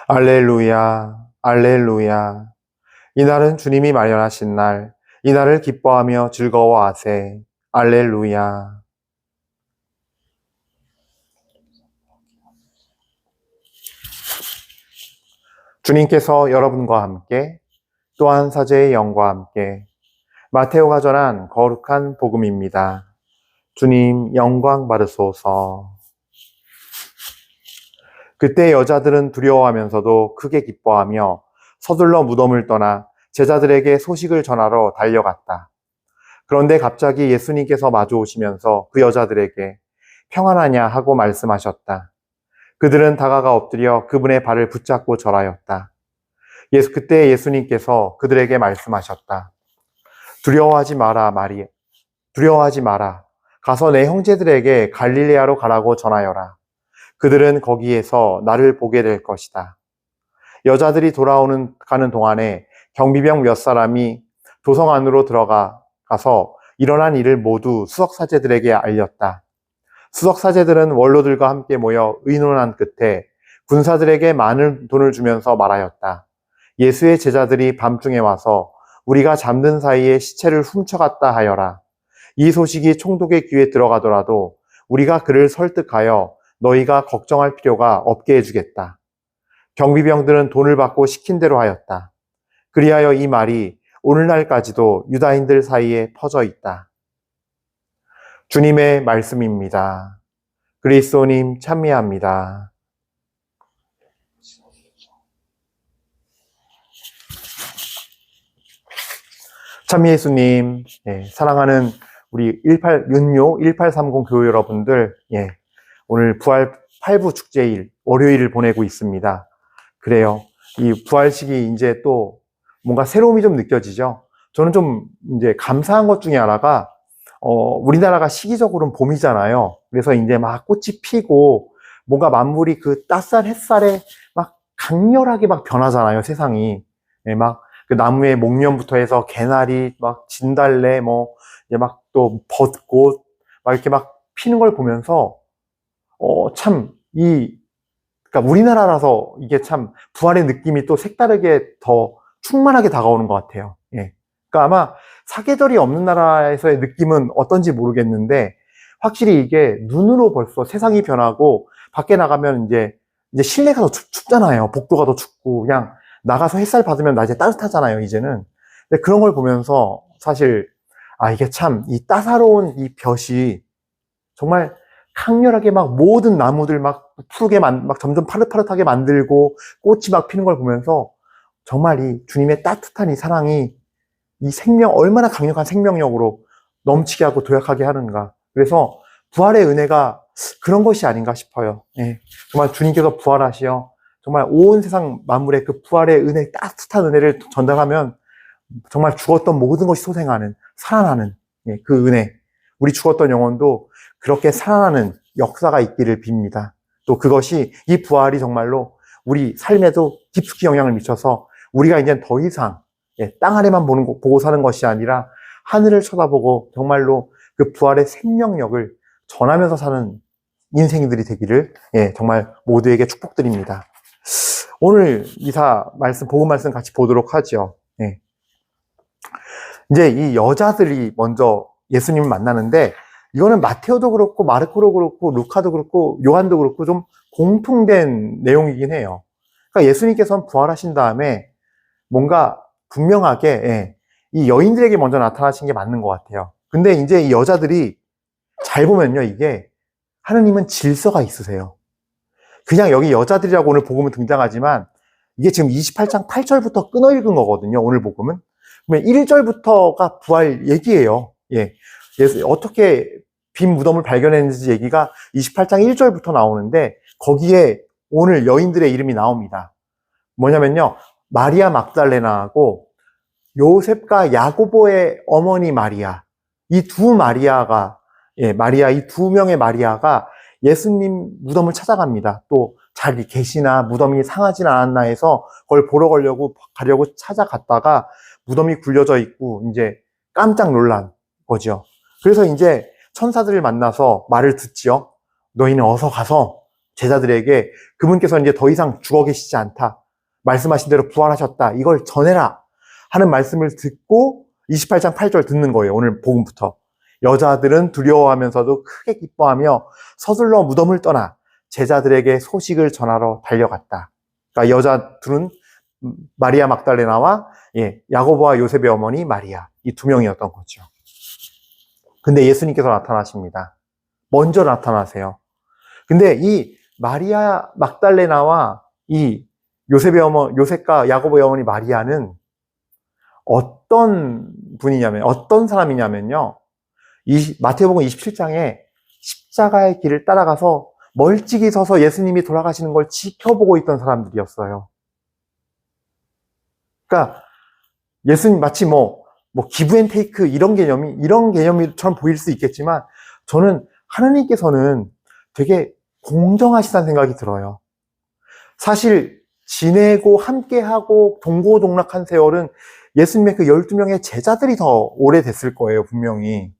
알렐루야, 알렐루야. 이날은 주님이 마련하신 날, 이날을 기뻐하며 즐거워하세. 알렐루야. 주님께서 여러분과 함께 또한 사제의 영과 함께 마테오가 전한 거룩한 복음입니다. 주님 영광 받으소서. 그때 여자들은 두려워하면서도 크게 기뻐하며 서둘러 무덤을 떠나 제자들에게 소식을 전하러 달려갔다. 그런데 갑자기 예수님께서 마주 오시면서 그 여자들에게 평안하냐 하고 말씀하셨다. 그들은 다가가 엎드려 그분의 발을 붙잡고 절하였다. 그때 예수님께서 그들에게 말씀하셨다. 두려워하지 마라, 마리아. 두려워하지 마라. 가서 내 형제들에게 갈릴레아로 가라고 전하여라. 그들은 거기에서 나를 보게 될 것이다. 여자들이 가는 동안에 경비병 몇 사람이 도성 안으로 들어가서 일어난 일을 모두 수석사제들에게 알렸다. 수석사제들은 원로들과 함께 모여 의논한 끝에 군사들에게 많은 돈을 주면서 말하였다. 예수의 제자들이 밤중에 와서 우리가 잠든 사이에 시체를 훔쳐갔다 하여라. 이 소식이 총독의 귀에 들어가더라도 우리가 그를 설득하여 너희가 걱정할 필요가 없게 해주겠다. 경비병들은 돈을 받고 시킨 대로 하였다. 그리하여 이 말이 오늘날까지도 유다인들 사이에 퍼져 있다. 주님의 말씀입니다. 그리스도님 찬미합니다. 찬미 예수님, 사랑하는 우리 윤요 1830 교회 여러분들, 오늘 부활 8부 축제일 월요일을 보내고 있습니다. 그래요. 이 부활식이 이제 또 뭔가 새로움이 좀 느껴지죠. 저는 좀 이제 감사한 것 중에 하나가 우리나라가 시기적으로는 봄이잖아요. 그래서 이제 막 꽃이 피고 뭔가 만물이 그 따스한 햇살에 막 강렬하게 막 변하잖아요, 세상이. 막 그 나무의 목련부터 해서 개나리, 막 진달래, 뭐 이제 막 또 벚꽃 막 이렇게 막 피는 걸 보면서 그러니까 우리나라라서 이게 참 부활의 느낌이 또 색다르게 더 충만하게 다가오는 것 같아요. 그러니까 아마 사계절이 없는 나라에서의 느낌은 어떤지 모르겠는데 확실히 이게 눈으로 벌써 세상이 변하고 밖에 나가면 이제 실내가 더 춥잖아요. 복도가 더 춥고 그냥 나가서 햇살 받으면 낮에 따뜻하잖아요, 이제는. 근데 그런 걸 보면서 사실 이게 참 이 따사로운 이 볕이 정말 강렬하게 막 모든 나무들 막 푸르게 막 점점 파릇파릇하게 만들고 꽃이 막 피는 걸 보면서 정말 이 주님의 따뜻한 이 사랑이 이 얼마나 강력한 생명력으로 넘치게 하고 도약하게 하는가. 그래서 부활의 은혜가 그런 것이 아닌가 싶어요. 정말 주님께서 부활하시어 정말 온 세상 만물에 그 부활의 은혜, 따뜻한 은혜를 전달하면 정말 죽었던 모든 것이 소생하는, 살아나는 그 은혜. 우리 죽었던 영혼도 그렇게 살아나는 역사가 있기를 빕니다. 또 그것이 이 부활이 정말로 우리 삶에도 깊숙이 영향을 미쳐서 우리가 이제 더 이상 땅 아래만 보고 사는 것이 아니라 하늘을 쳐다보고 정말로 그 부활의 생명력을 전하면서 사는 인생들이 되기를 정말 모두에게 축복드립니다. 오늘 복음 말씀 같이 보도록 하죠. 이제 이 여자들이 먼저 예수님을 만나는데 이거는 마테오도 그렇고 마르코도 그렇고 루카도 그렇고 요한도 그렇고 좀 공통된 내용이긴 해요. 그러니까 예수님께서는 부활하신 다음에 뭔가 분명하게 이 여인들에게 먼저 나타나신 게 맞는 것 같아요. 근데 이제 이 여자들이 잘 보면요, 이게 하느님은 질서가 있으세요. 그냥 여기 여자들이라고 오늘 복음은 등장하지만 이게 지금 28장 8절부터 끊어 읽은 거거든요, 오늘 복음은. 그러면 1절부터가 부활 얘기예요. 어떻게 빈 무덤을 발견했는지 얘기가 28장 1절부터 나오는데 거기에 오늘 여인들의 이름이 나옵니다. 뭐냐면요, 마리아 막달레나하고 요셉과 야고보의 어머니 마리아, 이 두 마리아가 이 두 명의 마리아가 예수님 무덤을 찾아갑니다. 또 자기 계시나 무덤이 상하진 않았나 해서 그걸 보러 가려고 찾아갔다가 무덤이 굴려져 있고 이제 깜짝 놀란 거죠. 그래서 이제 천사들을 만나서 말을 듣지요. 너희는 어서 가서 제자들에게 그분께서 이제 더 이상 죽어 계시지 않다. 말씀하신 대로 부활하셨다. 이걸 전해라. 하는 말씀을 듣고 28장 8절 듣는 거예요. 오늘 복음부터. 여자들은 두려워하면서도 크게 기뻐하며 서둘러 무덤을 떠나 제자들에게 소식을 전하러 달려갔다. 그러니까 여자 둘은 마리아 막달레나와 야고보와 요셉의 어머니 마리아, 이 두 명이었던 거죠. 근데 예수님께서 나타나십니다. 먼저 나타나세요. 근데 이 마리아 막달레나와 이 요셉과 야고보의 어머니 마리아는 어떤 분이냐면, 어떤 사람이냐면요. 마태복음 27장에 십자가의 길을 따라가서 멀찍이 서서 예수님이 돌아가시는 걸 지켜보고 있던 사람들이었어요. 그러니까 예수님 마치 기브 앤 테이크 이런 개념이처럼 보일 수 있겠지만 저는 하느님께서는 되게 공정하시다는 생각이 들어요. 사실 지내고 함께하고 동고동락한 세월은 예수님의 그 12명의 제자들이 더 오래됐을 거예요, 분명히.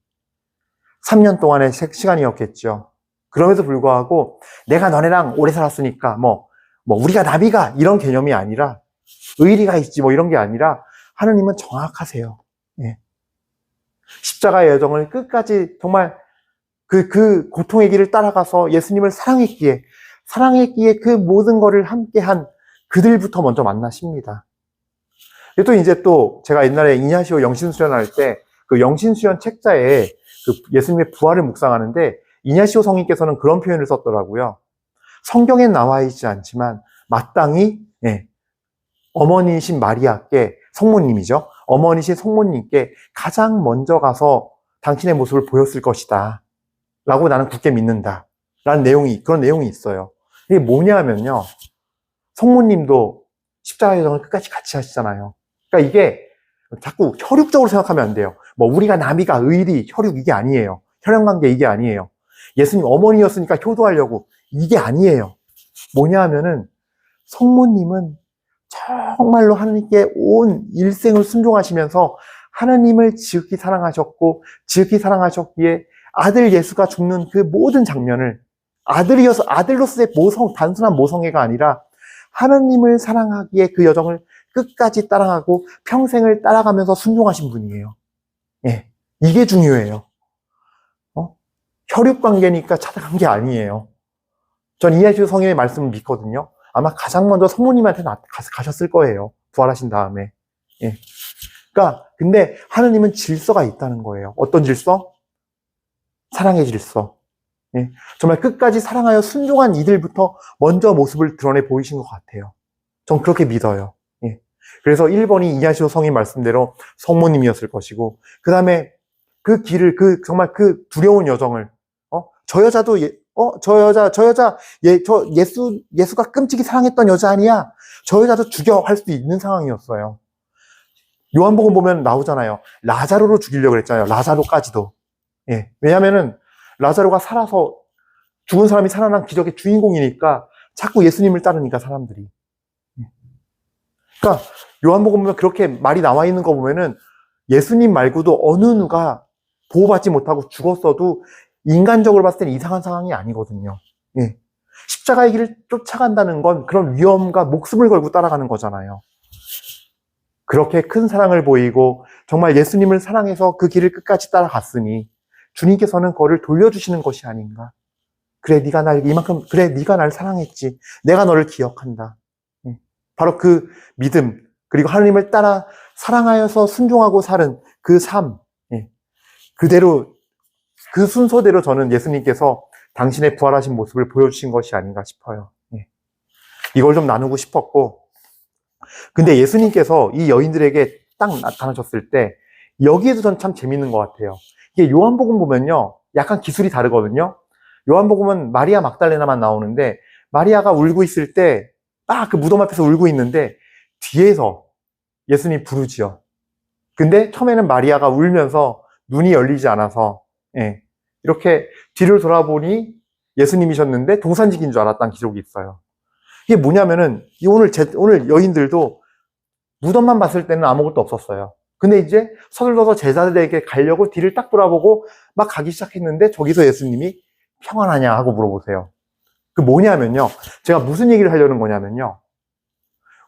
3년 동안의 시간이었겠죠. 그럼에도 불구하고 내가 너네랑 오래 살았으니까 우리가 나비가 이런 개념이 아니라 의리가 있지 이런 게 아니라 하느님은 정확하세요. 예. 십자가의 여정을 끝까지 정말 그 고통의 길을 따라가서 예수님을 사랑했기에 그 모든 거를 함께한 그들부터 먼저 만나십니다. 또 이제 제가 옛날에 이냐시오 영신수련할 때 그 영신수련 책자에 그 예수님의 부활을 묵상하는데 이냐시오 성인께서는 그런 표현을 썼더라고요. 성경엔 나와 있지 않지만 마땅히 어머니이신 마리아께 성모님이죠. 어머니신 성모님께 가장 먼저 가서 당신의 모습을 보였을 것이다. 라고 나는 굳게 믿는다. 라는 그런 내용이 있어요. 이게 뭐냐면요. 성모님도 십자가의 여정을 끝까지 같이 하시잖아요. 그러니까 이게 자꾸 혈육적으로 생각하면 안 돼요. 우리가 나비가 의리, 혈육 이게 아니에요. 혈연관계 이게 아니에요. 예수님 어머니였으니까 효도하려고 이게 아니에요. 뭐냐 하면은 성모님은 정말로 하나님께 온 일생을 순종하시면서 하나님을 지극히 사랑하셨고 지극히 사랑하셨기에 아들 예수가 죽는 그 모든 장면을 아들로서의 단순한 모성애가 아니라 하나님을 사랑하기에 그 여정을 끝까지 따라가고 평생을 따라가면서 순종하신 분이에요. 예, 이게 중요해요. 혈육 관계니까 찾아간 게 아니에요. 전 이냐시오 성인의 말씀을 믿거든요. 아마 가장 먼저 성모님한테 가셨을 거예요. 부활하신 다음에. 예. 그러니까 근데 하느님은 질서가 있다는 거예요. 어떤 질서? 사랑의 질서. 예. 정말 끝까지 사랑하여 순종한 이들부터 먼저 모습을 드러내 보이신 것 같아요. 전 그렇게 믿어요. 예. 그래서 1번이 이냐시오 성인 말씀대로 성모님이었을 것이고, 그 다음에 그 길을, 정말 그 두려운 여정을, 저 여자도, 예수가 끔찍이 사랑했던 여자 아니야? 저 여자도 죽여 할 수도 있는 상황이었어요. 요한복음 보면 나오잖아요. 라자로로 죽이려고 그랬잖아요. 라자로까지도. 예. 왜냐면은, 라자로가 살아서 죽은 사람이 살아난 기적의 주인공이니까 자꾸 예수님을 따르니까 사람들이. 그러니까 요한복음 보면 그렇게 말이 나와 있는 거 보면은 예수님 말고도 어느 누가 보호받지 못하고 죽었어도 인간적으로 봤을 때는 이상한 상황이 아니거든요. 예. 십자가의 길을 쫓아간다는 건 그런 위험과 목숨을 걸고 따라가는 거잖아요. 그렇게 큰 사랑을 보이고 정말 예수님을 사랑해서 그 길을 끝까지 따라갔으니 주님께서는 그거를 돌려주시는 것이 아닌가. 그래, 네가 날 사랑했지. 내가 너를 기억한다. 예. 바로 그 믿음, 그리고 하나님을 따라 사랑하여서 순종하고 사는 그 삶, 예. 그대로, 그 순서대로 저는 예수님께서 당신의 부활하신 모습을 보여주신 것이 아닌가 싶어요. 예. 이걸 좀 나누고 싶었고, 근데 예수님께서 이 여인들에게 딱 나타나셨을 때, 여기에도 전 참 재밌는 것 같아요. 이게 요한복음 보면요, 약간 기술이 다르거든요. 요한복음은 마리아 막달레나만 나오는데, 마리아가 울고 있을 때, 딱 그 무덤 앞에서 울고 있는데, 뒤에서 예수님 부르지요. 근데 처음에는 마리아가 울면서 눈이 열리지 않아서, 예, 이렇게 뒤를 돌아보니 예수님이셨는데 동산직인 줄 알았다는 기록이 있어요. 이게 뭐냐면은, 오늘 여인들도 무덤만 봤을 때는 아무것도 없었어요. 근데 이제 서둘러서 제자들에게 가려고 뒤를 딱 돌아보고 막 가기 시작했는데 저기서 예수님이 평안하냐 하고 물어보세요. 그 뭐냐면요. 제가 무슨 얘기를 하려는 거냐면요.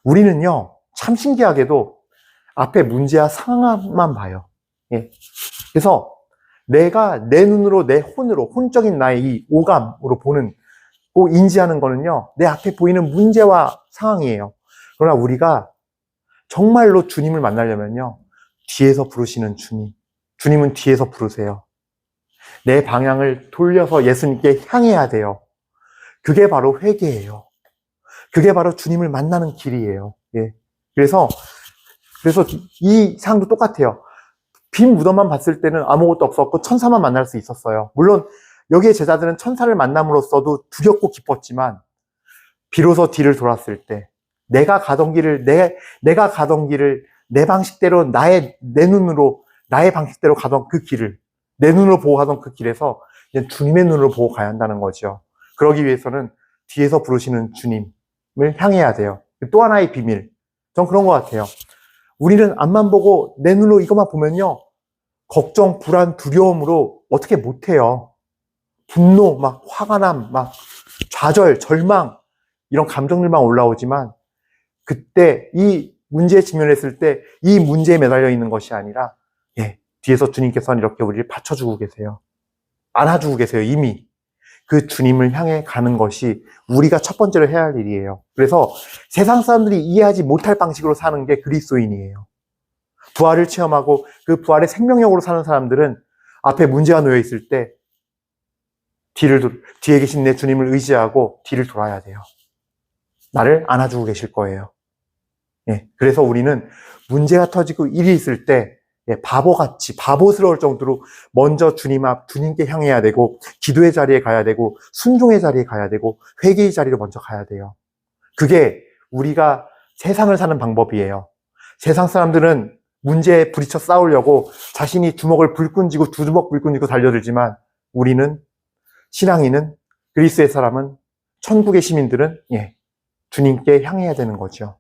우리는요, 참 신기하게도 앞에 문제와 상황만 봐요. 예. 그래서 내가 내 눈으로, 내 혼으로, 혼적인 나의 이 오감으로 보는, 인지하는 거는요, 내 앞에 보이는 문제와 상황이에요. 그러나 우리가 정말로 주님을 만나려면요, 뒤에서 부르시는 주님. 주님은 뒤에서 부르세요. 내 방향을 돌려서 예수님께 향해야 돼요. 그게 바로 회개예요. 그게 바로 주님을 만나는 길이에요. 예. 그래서 이 상도 똑같아요. 빈 무덤만 봤을 때는 아무것도 없었고 천사만 만날 수 있었어요. 물론 여기에 제자들은 천사를 만남으로써도 두렵고 기뻤지만 비로소 뒤를 돌았을 때 내가 가던 길을 내 방식대로 내 눈으로 나의 방식대로 가던 그 길을 내 눈으로 보고 가던 그 길에서 이제 주님의 눈으로 보고 가야 한다는 거죠. 그러기 위해서는 뒤에서 부르시는 주님을 향해야 돼요. 또 하나의 비밀. 전 그런 것 같아요. 우리는 앞만 보고 내 눈으로 이것만 보면요. 걱정, 불안, 두려움으로 어떻게 못해요. 분노, 막 화가 남, 막 좌절, 절망 이런 감정들만 올라오지만 그때 이 문제에 직면했을 때 이 문제에 매달려 있는 것이 아니라 뒤에서 주님께서는 이렇게 우리를 받쳐주고 계세요. 안아주고 계세요. 이미. 그 주님을 향해 가는 것이 우리가 첫 번째로 해야 할 일이에요. 그래서 세상 사람들이 이해하지 못할 방식으로 사는 게 그리스도인이에요. 부활을 체험하고 그 부활의 생명력으로 사는 사람들은 앞에 문제가 놓여 있을 때 뒤에 계신 내 주님을 의지하고 뒤를 돌아야 돼요. 나를 안아주고 계실 거예요. 그래서 우리는 문제가 터지고 일이 있을 때 바보같이 바보스러울 정도로 먼저 주님께 향해야 되고 기도의 자리에 가야 되고 순종의 자리에 가야 되고 회개의 자리로 먼저 가야 돼요. 그게 우리가 세상을 사는 방법이에요. 세상 사람들은 문제에 부딪혀 싸우려고 자신이 주먹을 불끈 쥐고 두 주먹 불끈 쥐고 달려들지만 우리는 신앙인은 그리스도의 사람은 천국의 시민들은 주님께 향해야 되는 거죠.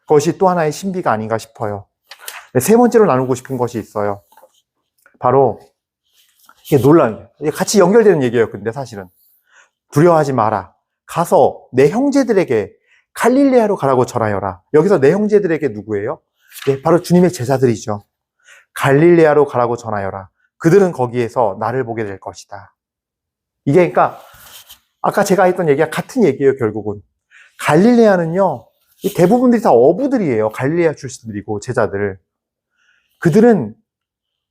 그것이 또 하나의 신비가 아닌가 싶어요. 세 번째로 나누고 싶은 것이 있어요. 바로 이게 놀라운 게 같이 연결되는 얘기예요. 근데 사실은 두려워하지 마라. 가서 내 형제들에게 갈릴레아로 가라고 전하여라. 여기서 내 형제들에게 누구예요? 바로 주님의 제자들이죠. 갈릴레아로 가라고 전하여라. 그들은 거기에서 나를 보게 될 것이다. 이게 그러니까 아까 제가 했던 얘기가 같은 얘기예요. 결국은 갈릴레아는요. 대부분들이 다 어부들이에요. 갈릴레아 출신들이고 제자들. 그들은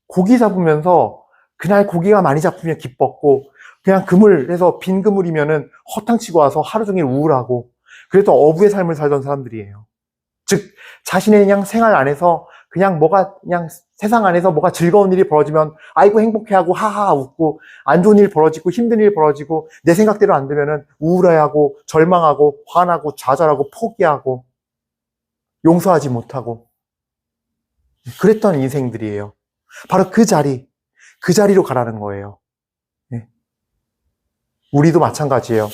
고기 잡으면서 그날 고기가 많이 잡히면 기뻤고 그냥 그물해서 빈 그물이면은 허탕치고 와서 하루 종일 우울하고 그래도 어부의 삶을 살던 사람들이에요. 즉 자신의 그냥 생활 안에서 그냥 세상 안에서 뭐가 즐거운 일이 벌어지면 아이고 행복해하고 하하 웃고 안 좋은 일 벌어지고 힘든 일 벌어지고 내 생각대로 안 되면은 우울해하고 절망하고 화나고 좌절하고 포기하고 용서하지 못하고 그랬던 인생들이에요. 바로 그 자리로 가라는 거예요. 우리도 마찬가지예요.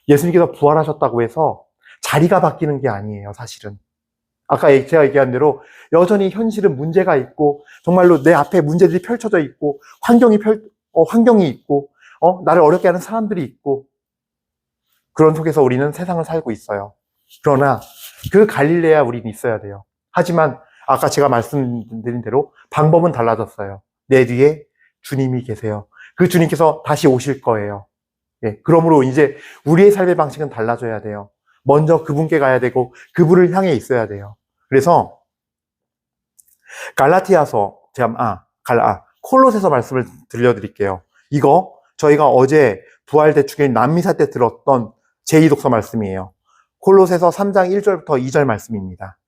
예수님께서 부활하셨다고 해서 자리가 바뀌는 게 아니에요, 사실은. 아까 제가 얘기한 대로 여전히 현실은 문제가 있고 정말로 내 앞에 문제들이 펼쳐져 있고 환경이 있고 나를 어렵게 하는 사람들이 있고 그런 속에서 우리는 세상을 살고 있어요. 그러나 그 갈릴레아 우리는 있어야 돼요. 하지만 아까 제가 말씀드린 대로 방법은 달라졌어요. 내 뒤에 주님이 계세요. 그 주님께서 다시 오실 거예요. 그러므로 이제 우리의 삶의 방식은 달라져야 돼요. 먼저 그분께 가야 되고 그분을 향해 있어야 돼요. 그래서 콜로새서 말씀을 들려드릴게요. 이거 저희가 어제 부활대축일 남미사 때 들었던 제2독서 말씀이에요. 콜로새서 3장 1절부터 2절 말씀입니다.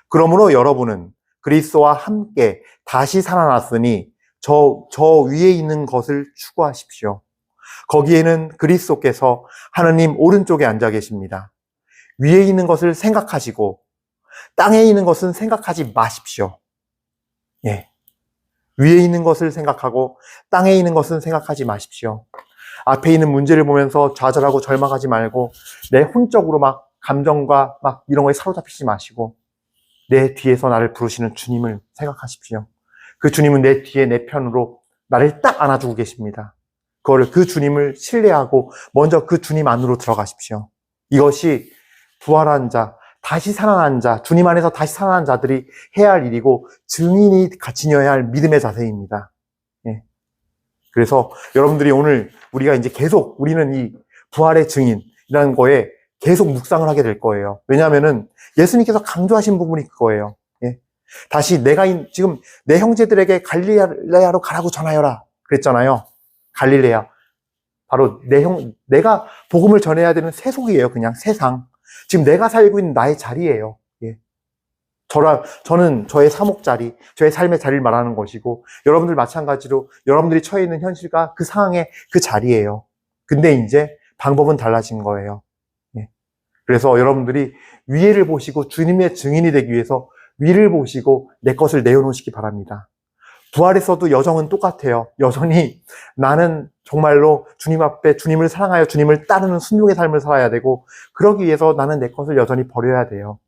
그러므로 여러분은 그리스도와 함께 다시 살아났으니 저 위에 있는 것을 추구하십시오. 거기에는 그리스도께서 하느님 오른쪽에 앉아 계십니다. 위에 있는 것을 생각하시고 땅에 있는 것은 생각하지 마십시오. 위에 있는 것을 생각하고 땅에 있는 것은 생각하지 마십시오. 앞에 있는 문제를 보면서 좌절하고 절망하지 말고 내 혼적으로 막 감정과 막 이런 거에 사로잡히지 마시고 내 뒤에서 나를 부르시는 주님을 생각하십시오. 그 주님은 내 뒤에 내 편으로 나를 딱 안아주고 계십니다. 그 주님을 신뢰하고 먼저 그 주님 안으로 들어가십시오. 이것이 부활한 자, 다시 살아난 자, 주님 안에서 다시 살아난 자들이 해야 할 일이고 증인이 같이 이어야 할 믿음의 자세입니다. 예. 그래서 여러분들이 오늘 우리가 이제 계속 우리는 이 부활의 증인이라는 거에 계속 묵상을 하게 될 거예요. 왜냐하면은 예수님께서 강조하신 부분이 그거예요. 예. 다시 지금 내 형제들에게 갈릴레아로 가라고 전하여라 그랬잖아요. 갈릴레아. 바로 내가 복음을 전해야 되는 세속이에요. 그냥 세상. 지금 내가 살고 있는 나의 자리예요. 예. 저는 저의 사목 자리, 저의 삶의 자리를 말하는 것이고, 여러분들 마찬가지로 여러분들이 처해 있는 현실과 그 상황의 그 자리예요. 근데 이제 방법은 달라진 거예요. 예. 그래서 여러분들이 위를 보시고 주님의 증인이 되기 위해서 위를 보시고 내 것을 내어놓으시기 바랍니다. 부활에서도 여정은 똑같아요. 여전히 나는 정말로 주님 앞에 주님을 사랑하여 주님을 따르는 순종의 삶을 살아야 되고, 그러기 위해서 나는 내 것을 여전히 버려야 돼요.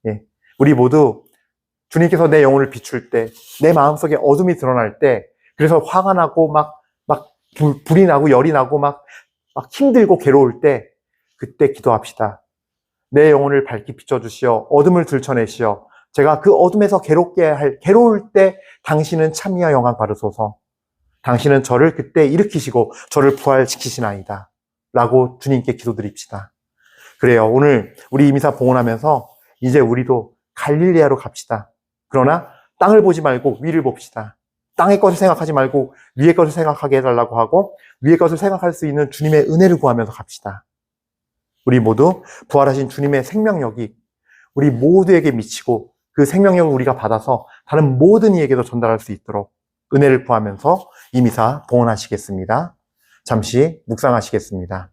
예. 우리 모두 주님께서 내 영혼을 비출 때, 내 마음속에 어둠이 드러날 때, 그래서 화가 나고 불이 나고 열이 나고 막 힘들고 괴로울 때, 그때 기도합시다. 내 영혼을 밝게 비춰주시어 어둠을 들춰내시어 제가 그 어둠에서 괴로울 때 당신은 참미와 영광 받으소서. 당신은 저를 그때 일으키시고 저를 부활시키시나이다. 라고 주님께 기도드립시다. 그래요. 오늘 우리 이미사 봉헌하면서 이제 우리도 갈릴레아로 갑시다. 그러나 땅을 보지 말고 위를 봅시다. 땅의 것을 생각하지 말고 위의 것을 생각하게 해달라고 하고, 위의 것을 생각할 수 있는 주님의 은혜를 구하면서 갑시다. 우리 모두 부활하신 주님의 생명력이 우리 모두에게 미치고 그 생명력을 우리가 받아서 다른 모든 이에게도 전달할 수 있도록 은혜를 구하면서 이미사 봉헌하시겠습니다. 잠시 묵상하시겠습니다.